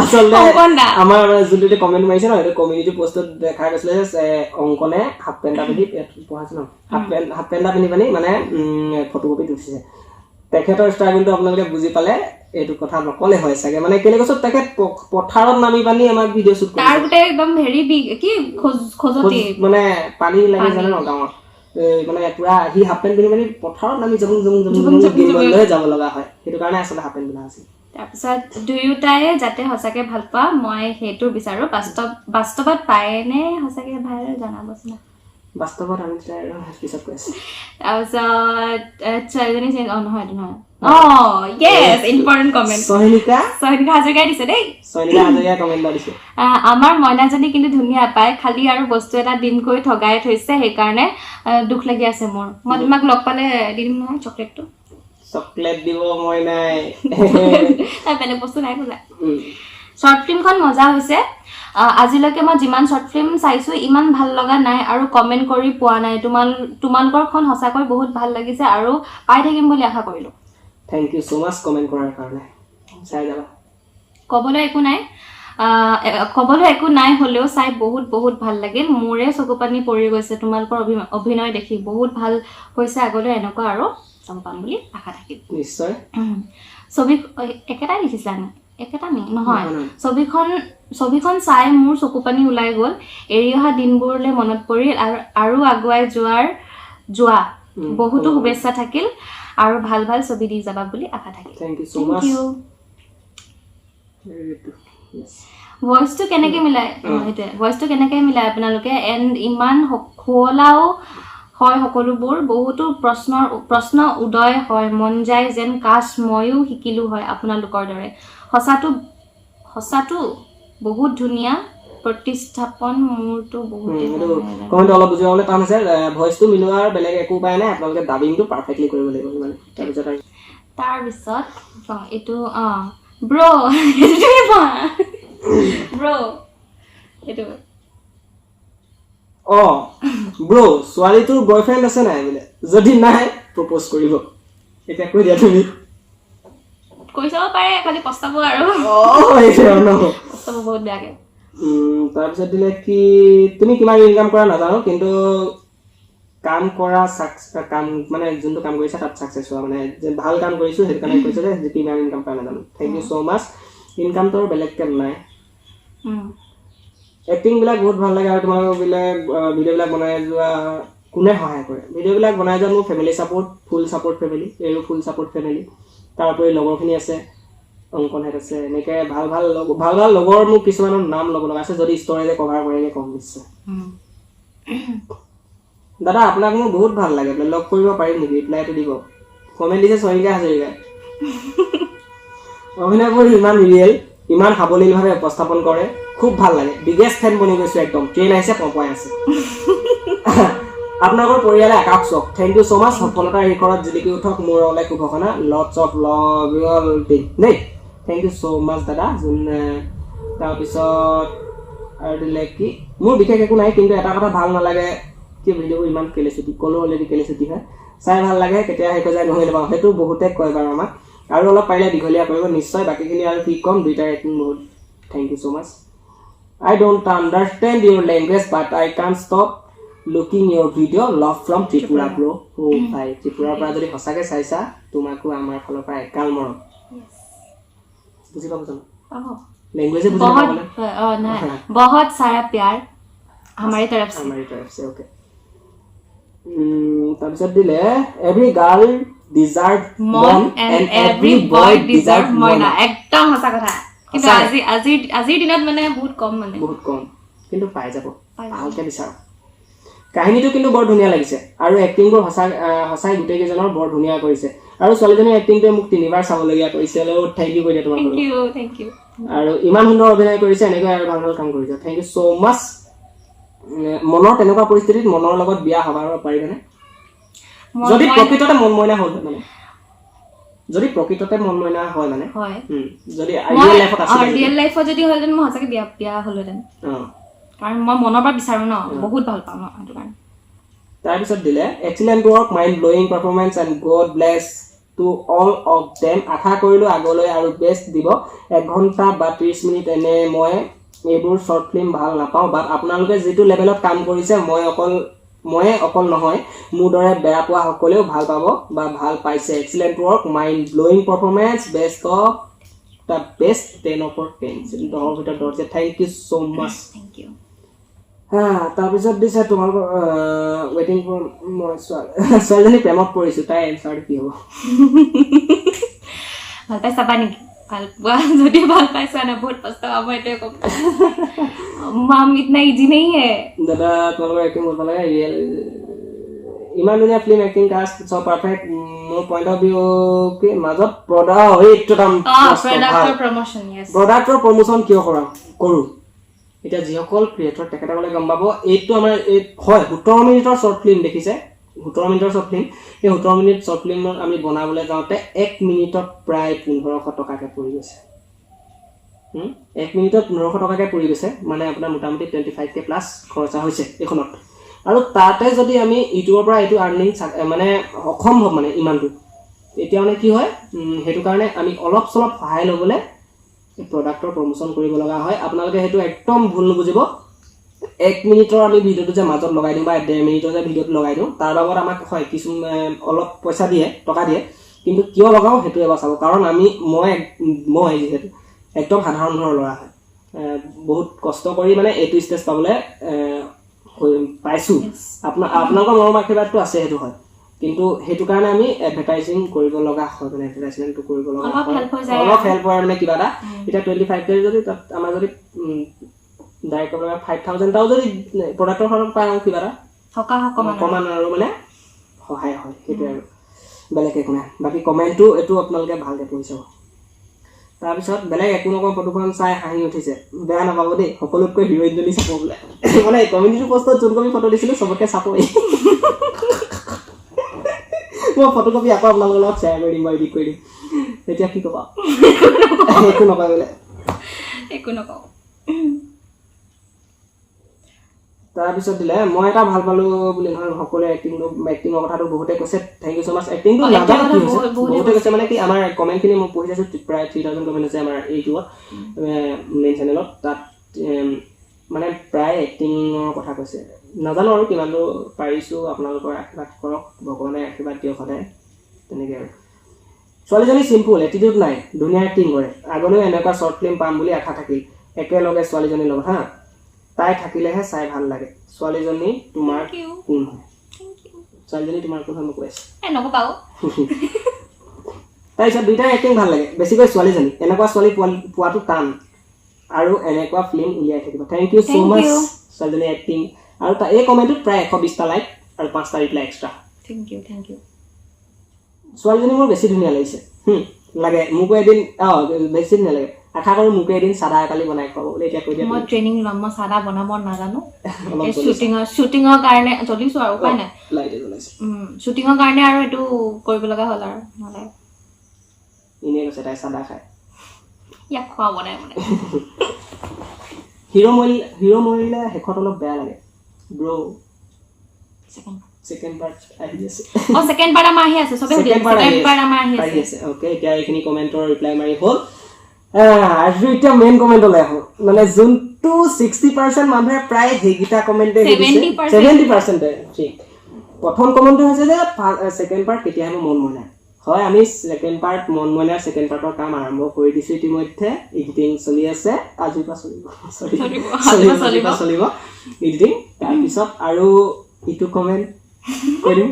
আচলতে আমাৰ যোনটো কমেণ্ট মাৰিছে ন সেইটো কমিউনিটি পোষ্টত দেখা গৈছিলে যে অংকনে হাফ পেণ্ট এটা পিন্ধি পঢ়াইছে ন হাফ পেণ্ট এটা পিন্ধি পানি মানে ফটোকপি উঠিছে তেখেতৰ ষ্টাইলটো আপোনালোকে বুজি পালে এইটো কথা নকলে হয় চাগে মানে কেলে কৈছো তেখেত পথাৰত নামি পানি আমাৰ ভিডিঅ' শ্বুট কৰিছে তাৰ গোটে একদম হেৰি কি খোজতি মানে পানী লাগি জানে ন গাঁৱত মানে পুৰা সি হাফ পেণ্ট পিন্ধি মানে পথাৰত নামি জম লৈ যাব লগা হয় সেইটো কাৰণে আচলতে হাফ পেণ্ট পিন্ধা আছিল তাৰপিছত দুয়োটাই যাতে সঁচাকে ভাল পোৱা মই সেইটো বিচাৰো বাস্তৱত পায়নে সঁচাকে ভাল জনাবচোন বাস্তৱত আমি পিছত কৈ আছো তাৰপিছত ছোৱালীজনী নহয় এইটো নহয় yes important comment সৈনিকা হাজৰিকাই দিছে দেই হাজৰিকাই কমেণ্ট দিছে আমাৰ মইনাজনী কিন্তু ধুনীয়া পায় খালি আৰু বস্তু এটা দিনকৈ ঠগাই থৈছে সেইকাৰণে দুখ লাগি আছে মোৰ মই তোমাক লগ পালে দি দিম নহয় চকলেটটো চকলেট দিব মই নাই বেলেগ বস্তু নাই খোজা শ্বৰ্ট ফিল্মখন মজা হৈছে আজিলৈকে মই যিমান শ্বৰ্ট ফিল্ম চাইছোঁ ইমান ভাল লগা নাই আৰু কমেণ্ট কৰি পোৱা নাই তোমালোকৰখন সঁচাকৈ বহুত ভাল লাগিছে আৰু পাই থাকিম বুলি আশা কৰিলোঁ thank you so' much comment কৰাৰ কাৰণে চাই যাবা ক'বলৈ একো নাই হ'লেও চাই বহুত বহুত ভাল লাগিল মোৰে চকুপানী পৰি গৈছে তোমালোকৰ অভিনয় দেখি বহুত ভাল হৈছে আগলৈ এনেকুৱা আৰু চাব পাম বুলি আশা থাকিল নিশ্চয় ছবি একেটাই লিখিছিলা নি একেটা নি নহয় ছবিখন চাই মোৰ চকুপানী ওলাই গ'ল এৰি অহা দিনবোৰলৈ মনত পৰিল আৰু আগুৱাই যোৱা বহুতো শুভেচ্ছা থাকিল আৰু ভাল ভাল ছবি দি যাবা বুলি আশা থাকিল থেংক ইউ ছ' মাছ ভইচটো কেনেকৈ মিলাই আপোনালোকে এণ্ড ইমান শুৱলাও হয় সকলোবোৰ বহুতো প্ৰশ্ন উদয় হয় মন যায় যেন কাশ ময়ো শিকিলোঁ হয় আপোনালোকৰ দৰে সঁচাটো বহুত ধুনীয়া প্ৰতিস্থাপন মোৰতো বহুতেই কমেণ্ট অলপ বুজিবলৈ টান হৈছে ভইচটো মিলোৱাৰ বেলেগ একো উপায় নাই আপোনালোকে ডাবিংটো পাৰফেক্টলি কৰিব লাগিব মানে তাৰপিছত এইটো ব্ৰ' এইটো ব্ৰ' ছোৱালীটোৰ বয়ফ্ৰেণ্ড আছে নাই বোলে যদি নাই প্ৰপ'জ কৰিব এতিয়া কৈ দিয়া তুমি কৈ চাব পাৰে খালি পস্তাব আৰু পস্তাব বহুত বেয়াকে তাৰপিছত দিলে কি তুমি কিমান ইনকাম কৰা নাজানো কিন্তু কাম কৰা কাম মানে যোনটো কাম কৰিছা তাত ছাকচেছ হোৱা মানে যে ভাল কাম কৰিছোঁ সেইটো কাৰণে কৈছে যে কিমান ইনকাম কৰা নাজানো থেংক ইউ ছ' মাছ ইনকামটো বেলেগকৈ নাই এক্টিংবিলাক বহুত ভাল লাগে আৰু তোমালোকৰ ভিডিঅ'বিলাক বনাই যোৱা কোনে সহায় কৰে ভিডিঅ'বিলাক বনাই যোৱা মোৰ ফেমিলি ছাপোৰ্ট ফুল ছাপোৰ্ট ফেমিলি এইটো ফুল ছাপোৰ্ট ফেমিলি তাৰ উপৰি লগৰখিনি আছে অংকনহেঁত আছে এনেকৈ ভাল ভাল লগৰ মোক কিছুমানৰ নাম ল'ব লগা আছে যদি ষ্ট'ৰেজে কভাৰ কৰেগৈ কম নিশ্চয় দাদা আপোনাক মোৰ বহুত ভাল লাগে বোলে লগ কৰিব পাৰিম নেকি ৰিপ্লাইটো দিব কমেণ্ট দিছে চয়নিকা হাজৰিকাই অভিনয়বোৰ ইমান ৰিয়েল ইমান সাৱলীলভাৱে উপস্থাপন কৰে খুব ভাল লাগে বিগেষ্ট ফেন বনি গৈছোঁ একদম ট্ৰেইন আহিছে পপাই আছে আপোনালোকৰ পৰিয়ালে আকাংক্ষক থেংক ইউ ছ' মাছ সফলতাৰ শিখৰত জিলিকি উঠক মোৰ অলে শুভকামনা lots of love you all দেই থেংক ইউ ছ' মাছ দাদা তাৰপিছত আৰু দিলে কি মোৰ বিশেষ একো নাই কিন্তু এটা কথা ভাল নালাগে কি ভিডিঅ'বোৰ ইমান কেলেচুটি ক'লো অলৰেডি কেলেচুটি হয় চাই ভাল লাগে কেতিয়া শেষ হৈ যায় গমেই নাপাওঁ সেইটো বহুতে কয় বাৰু আমাক আৰু অলপ পাৰিলে দীঘলীয়া কৰিব নিশ্চয় বাকীখিনি আৰু কি ক'ম দুইটাৰ এক্টিং বহুত thank you so' much I don't understand your language but I can't stop looking your video love from Tripura bro ভাই ত্ৰিপুৰাৰ পৰা যদি সঁচাকৈ চাইছা তোমাকো আমাৰ ফালৰ পৰা একাল মৰম বুজি পাব জানো लैंग्वेज बुझने बहुत वाला बहुत सारा प्यार हमारी तरफ से ओके তাৰপিছত দিলে every girl deserve mom and every boy deserve মইনা একদম সঁচা কথা কিন্তু আজিৰ দিনত মানে বহুত কম কিন্তু পাই যাব ভালকে বিচাৰ কাহিনীটো কিন্তু বৰ ধুনীয়া লাগিছে আৰু এক্টিংবোৰ সঁচাই গোটেই কেইজনৰ বৰ ধুনীয়া কৰিছে আৰু ছোৱালীজনীৰ এক্টিংটোৱে মোক তিনিবাৰ চাবলগীয়া কৰিছে আৰু থ্যাংক ইউ কৈ দিয়া তোমাক থ্যাংক ইউ আৰু ইমান সুন্দৰ অভিনয় কৰিছে এনেকৈ আৰু ভাল ভাল কাম কৰিছে থ্যাংক ইউ সো মাচ মনৰ তেনেকুৱা পৰিস্থিতিত মনৰ লগত বিয়া হবাৰ পাৰিবনে যদি প্ৰকৃততে মন মইনা হ'ল মানে যদি প্ৰকৃততে মন মইনা হয় মানে হয় যদি ৰিয়েল লাইফত আছে ৰিয়েল লাইফত যদি হলতেন মই সঁচাকে বিয়া হলতেন কাৰণ মই মনৰ পৰা বিচাৰো ন বহুত ভাল পাওঁ সেইটো কাৰণে তাৰপিছত দিলে excellent work mind blowing performance and god bless to all of them আশা কৰিলো আগলৈ আৰু বেষ্ট দিব 1 ঘণ্টা বা 30 মিনিট এনে মই এইবোৰ শৰ্ট ফিল্ম ভাল নাপাওঁ বাট আপোনালোকে যেটো লেভেলত কাম কৰিছে মই অকল নহয় মোৰ দৰে বেয়া পোৱা সকলেও ভাল পাব বা ভাল পাইছে excellent work mind blowing performance best of the best 10 of 10 দহৰ ভিতৰত 10 থ্যাংক ইউ সো মাচ থ্যাংক ইউ তাৰপিছত দিছে তোমালোকৰ ৱেটিং ফৰ মই ছোৱালীজনী প্ৰেমত পৰিছো তাই এনচাৰটো কি হ'ব ভাল পাই চাবা নেকি ভাল পোৱা যদি ভাল পাইছা না বহুত পস্তাৱা মই এটাই ক'ম মাম ইতনা ইজি नहीं है দাদা তোমালোকৰ এক্টিং বহুত ভাল লাগে ৰিয়েল ইমান ধুনীয়া ফিল্ম এক্টিং কাষ্ট সব পাৰফেক্ট মোৰ পইণ্ট অফ ভিউ কি মাজত প্ৰডাক্টৰ প্ৰমোচন কিয় কৰোঁ এতিয়া যিসকল ক্ৰিয়েটৰ তেখেতসকলে গম পাব এইটো আমাৰ হয় 17 মিনিটৰ শৰ্ট ফিল্ম দেখিছে 17 মিনিটৰ শ্বৰ্ট ফিল্ম এই 17 মিনিট শ্বৰ্ট ফিল্মৰ আমি বনাবলৈ যাওঁতে 1 মিনিটত প্ৰায় 1500 টকাকৈ পৰি গৈছে 1 মিনিটত 1500 টকাকৈ পৰি গৈছে মানে আপোনাৰ মোটামুটি 25K প্লাছ খৰচা হৈছে এইখনত আৰু তাতে যদি আমি ইউটিউবৰ পৰা এইটো আৰ্নিং মানে অসম্ভৱ মানে ইমানটো এতিয়া মানে কি হয় সেইটো কাৰণে আমি অলপ চলপ সহায় ল'বলৈ এই প্ৰডাক্টৰ প্ৰমোশ্যন কৰিব লগা হয় আপোনালোকে সেইটো একদম ভুল নুবুজিব 1 মিনিটৰ আমি ভিডিঅ'টো যে মাজত লগাই দিওঁ বা 1.5 মিনিটৰ যে ভিডিঅ'টো লগাই দিওঁ তাৰ বাবদ আমাক হয় কিছু অলপ পইচা দিয়ে টকা দিয়ে কিন্তু কিয় লগাওঁ সেইটো এবাৰ চাব কাৰণ মই যিহেতু একদম সাধাৰণ ঘৰৰ ল'ৰা হয় বহুত কষ্ট কৰি মানে এইটো ষ্টেজ পাবলৈ পাইছোঁ আপোনালোকৰ মৰম আশীৰ্বাদটো আছে সেইটো হয় কিন্তু সেইটো কাৰণে আমি এডভাৰটাইজিং কৰিব লগা হয় মানে এডভাৰটাইজমেণ্টটো কৰিব লগা হয় অলপ হেল্প হয় মানে কিবা এটা এতিয়া 25K যদি তাত আমাৰ যদি ডাইৰেক্ট 5000 টাও যদি প্ৰডাক্টৰ ফালৰ পৰা পাওঁ কিবা এটা অকণমান আৰু মানে সহায় হয় সেইটোৱে আৰু বেলেগ একো নাই বাকী কমেণ্টটো এইটো আপোনালোকে ভালকৈ পঢ়ি চাব তাৰপিছত বেলেগ একো নকওঁ ফটোখন চাই হাঁহি উঠিছে বেয়া নাপাব দেই সকলোতকৈ হিৰইনজনী চাব বোলে মানে কমিউনিটি পোষ্টত যোনটো আমি ফটো দিছিলোঁ চবকে চাপই মই ফটোকপি আকৌ আপোনালোকৰ লগত শ্বেয়াৰ কৰি দিম বা এডিট কৰি দিম এতিয়া কি ক'বা একো নকয় বোলে একো নকওঁ তাৰপিছত দিলে মই এটা ভাল পালোঁ বুলি নহয় সকলোৱে এক্টিঙৰ কথাটো বহুতে কৈছে থেংক ইউ ছ' মাছ এক্টিংটো নাজানো কি হৈছে বহুতে কৈছে মানে কি আমাৰ কমেণ্টখিনি মই পঢ়ি চাইছোঁ প্ৰায় 3000 কমেণ্ট আছে আমাৰ ইউটিউবত মেইন চেনেলত তাত মানে প্ৰায় এক্টিঙৰ কথা কৈছে নাজানো আৰু কিমানটো পাৰিছোঁ আপোনালোকৰ আশীৰ্বাদ কৰক ভগৱানে আশীৰ্বাদ দিয়ক সদায় তেনেকৈ আৰু ছোৱালীজনী চিম্পুল এটিটিউড নাই ধুনীয়া এক্টিং কৰে আগলৈও এনেকুৱা শ্বৰ্ট ফিল্ম পাম বুলি আশা থাকিল একেলগে ছোৱালীজনীৰ লগত হা তাই থাকিলেহে চাই ভাল লাগে ছোৱালীজনী তোমাৰ কোন হয় ছোৱালীজনী তোমাৰ কোন হয় মোক কৈ আছে তাৰপিছত দুইটাই এক্টিং ভাল লাগে বেছিকৈ ছোৱালীজনী এনেকুৱা ছোৱালী পোৱাটো টান আৰু এনেকুৱা ফিল্ম উলিয়াই থাকিব থেংক ইউ ছ' মাছ ছোৱালীজনী এক্টিং আৰু এই কমেণ্টটোত প্ৰায় 120টা লাইক আৰু 5টা ৰিপ্লাই এক্সট্ৰা থেংক ইউ ছোৱালীজনী মোৰ বেছি ধুনীয়া লাগিছে লাগে মোকো এদিন বেছি ধুনীয়া লাগে আশা কৰোঁ মোকে এদিন চাদা একালি বনাই খুৱাব বুলি এতিয়া কৈ দিয়া মই ট্ৰেইনিং ল'ম মই চাদা বনাব নাজানো শ্বুটিঙৰ কাৰণে জ্বলিছোঁ আৰু উপায় নাই শ্বুটিঙৰ কাৰণে আৰু এইটো কৰিব লগা হ'ল আৰু নহ'লে এনেই কৈছে তাই চাদা খায় ইয়াক খোৱাব নাই মানে হিৰ' মৰিলে শেষত অলপ বেয়া লাগে ব্ৰ সেকেন্ড পাৰ্ট আহি আছে সেকেন্ড পাৰ্ট আমাৰ আহি আছে সবে সেকেন্ড পাৰ্ট আমাৰ আহি আছে ওকে এতিয়া এইখিনি কমেণ্টৰ ৰিপ্লাই মাৰি হ'ল আৰু এতিয়া মেইন কমেণ্টলৈ আহোঁ মানে যোনটো 60% মানুহে প্ৰায় সেইকেইটা কমেণ্টে 70% ঠিক প্ৰথম কমেণ্টটো হৈছে যে ছেকেণ্ড পাৰ্ট কেতিয়া হ'ব মন মইনা হয় আমি ছেকেণ্ড পাৰ্ট মন মইনাৰ ছেকেণ্ড পাৰ্টৰ কাম আৰম্ভ কৰি দিছোঁ ইতিমধ্যে এডিটিং চলি আছে আজিৰ পৰা চলিব এডিটিং তাৰপিছত আৰু ইটো কমেণ্ট কৰিম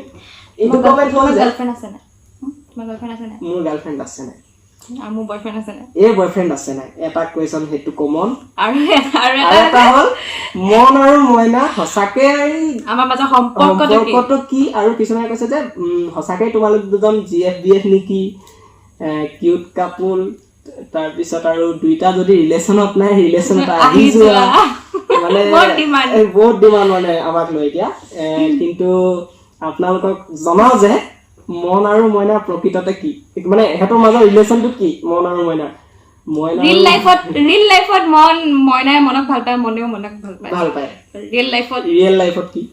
ইটো কমেণ্ট হ'ল যে গাৰ্লফ্ৰেণ্ড আছে নাই মোৰ গাৰ্লফ্ৰেণ্ড আছে নাই আৰু মোৰ বয়ফ্ৰেণ্ড আছে নাই এই বয়ফ্ৰেণ্ড আছে নাই এটা কুৱেশ্যন সেইটো কমন আৰু এটা হ'ল মন আৰু মইনা সঁচাকে আমাৰ মাজৰ সম্পৰ্কটো কি আৰু কিছুমানে কৈছে যে সঁচাকে তোমালোক দুজন GF নেকি কিউট কাপুল তাৰপিছত আৰু দুইটা যদি ৰিলেশ্যনত নাই ৰিলেশ্যনত আহি যোৱা মানে বহুত ডিমাণ্ড মানে আমাক লৈ এতিয়া কিন্তু আপোনালোকক জনাও যে মন আৰু মইনা প্ৰকৃততে কি মানে এহেতৰ মাজৰ ৰিলেশ্যনটো কি মন আৰু মইনা ৰিয়েল লাইফত মইনাই মনক ভাল পায় মনেও মনক ভাল পায় ৰিয়েল লাইফত কি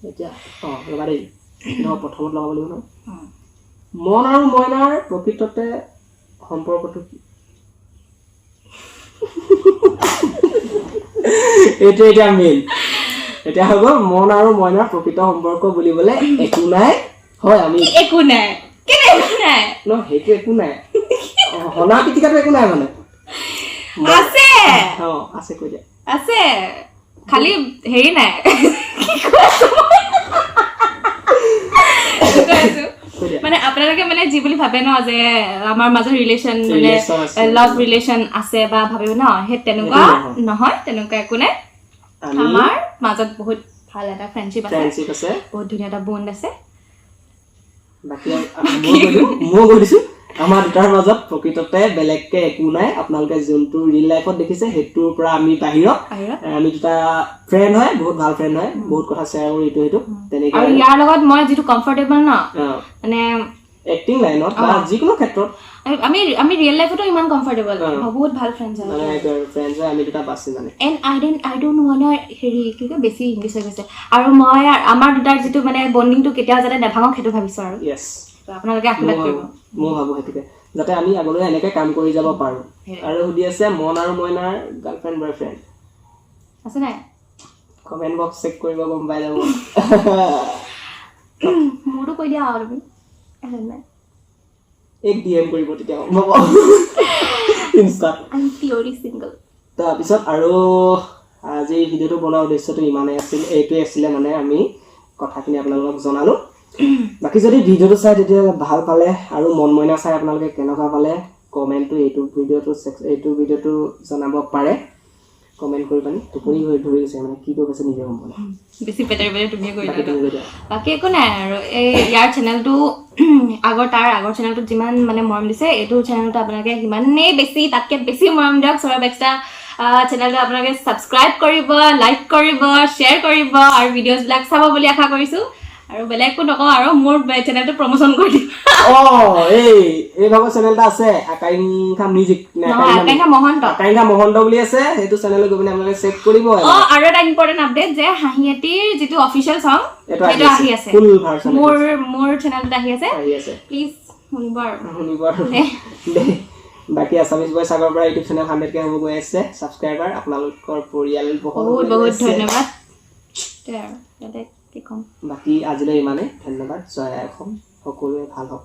এতিয়া ৰবা দেই প্ৰথমত লগাব লাগিব ন মন আৰু মইনাৰ প্ৰকৃততে সম্পৰ্কটো কি এইটো এতিয়া মেইন এতিয়া হ'ব মন আৰু মইনাৰ প্ৰকৃত সম্পৰ্ক বুলিবলে একো নাই হয় আমি একো নাই ন সেইটো একো নাই হনা পিটিকাটো একো নাই মানে আছে আছে কৈ দিয়া আছে খালি হেৰি নাই মানে আপোনালোকে মানে যি বুলি ভাবে ন যে আমাৰ মাজৰ ৰিলেশ্যন মানে লাভ ৰিলেশ্যন আছে বা ভাবিব ন সেই তেনেকুৱা নহয় তেনেকুৱা একো নাই আমাৰ মাজত বহুত ভাল এটা ফ্ৰেণ্ডশ্বিপ আছে বহুত ধুনীয়া এটা বণ্ড আছে বাকী মই কৈ দিছোঁ আমাৰ দুটাৰ মাজত প্ৰকৃততে বেলেগকে একো নাই আপোনালোকে যোনটো ৰিয়েল লাইফত দেখিছে সেইটোৰ পৰা আমি বাহিৰত আমি দুটা ফ্ৰেণ্ড হয় বহুত ভাল ফ্ৰেণ্ড হয় বহুত কথা শ্বেয়াৰ কৰো ইটো সিটো তেনেকৈ আৰু ইয়াৰ লগত মই যিটো কমফৰ্টেবল ন মানে এক্টিং লাইনত বা যিকোনো ক্ষেত্ৰত আমি ৰিয়েল লাইফতো ইমান কমফৰ্টেবল বহুত ভাল ফ্ৰেণ্ডছ হয় মানে ফ্ৰেণ্ডছ হয় আমি দুটা বাছি মানে এণ্ড আই ডোন্ট ৱান্ট হেৰি কি কয় বেছি ইংলিছ হৈ গৈছে আৰু মই আমাৰ দুটাৰ যিটো মানে বণ্ডিংটো কেতিয়াও যাতে নেভাঙক সেইটো ভাবিছো আৰু য়েছ আপোনালোকে আশীৰ্বাদ কৰিব মই ভাবো সেইটোকে যাতে আমি আগলৈ এনেকে কাম কৰি যাব পাৰো আৰু সুধি আছে মন আৰু মইনাৰ গাৰ্লফ্ৰেণ্ড বয়ফ্ৰেণ্ড আছে নাই কমেণ্ট বক্স চেক কৰিব গম পাই যাব মোৰতো কৈ দিয়া আৰু তুমি নাই এক ডিএম কৰিব তেতিয়া গম পাব ইনষ্টাত আই এম পিয়ৰলি ছিংগল তাৰপিছত আৰু আজি ভিডিঅ'টো বনোৱাৰ উদ্দেশ্যটো ইমানেই আছিল এইটোৱে আছিলে মানে আমি কথাখিনি আপোনালোকক জনালো বাকী যদি ভিডিঅ'টো চাই তেতিয়াহ'লে ভাল পালে আৰু মন মইনা চাই আপোনালোকে কেনেকুৱা পালে কমেণ্টটো এইটো ভিডিঅ'টো জনাব পাৰে কমেণ্ট কৰি পানি টোপনি ধৰি গৈছে মানে কি কৈ গৈছে নিজে গম পোৱা বেছি পেটাৰ পেটাৰ তুমিয়ে কৈ দিয়া বাকী একো নাই আৰু এই ইয়াৰ চেনেলটো আগৰ চেনেলটোত যিমান মানে মৰম দিছে এইটো চেনেলটো আপোনালোকে সিমানেই বেছি তাতকৈ বেছি মৰম দিয়ক সৌৰভ এক্সট্ৰা চেনেলটো আপোনালোকে ছাবস্ক্ৰাইব কৰিব লাইক কৰিব শ্বেয়াৰ কৰিব আৰু ভিডিঅ'ছবিলাক চাব বুলি আশা কৰিছোঁ আৰু বেলেগ একো নকওঁ আৰু মোৰ চেনেলটো প্ৰমোশ্যন কৰি দিম এই ভাগৰ চেনেল এটা আছে আকাংক্ষা মিউজিক আকাংক্ষা মহন্ত বুলি আছে সেইটো চেনেলত গৈ পিনে আপোনালোকে চেক কৰিব আৰু এটা ইম্পৰ্টেণ্ট আপডেট যে হাঁহিয়াতিৰ যিটো অফিচিয়েল চং সেইটো আহি আছে ফুল ভাৰ্চন মোৰ চেনেলটোত আহি আছে প্লিজ শুনিব আৰু বাকী আছামিজ বয় সাগৰ বৰা ইউটিউব চেনেল 100K হ'ব গৈ আছে ছাবস্ক্ৰাইবাৰ আপোনালোকৰ পৰিয়াল বহুত ধন্যবাদ বাকী আজিলৈ ইমানে ধন্যবাদ জয় অসম সকলোৱে ভাল হওক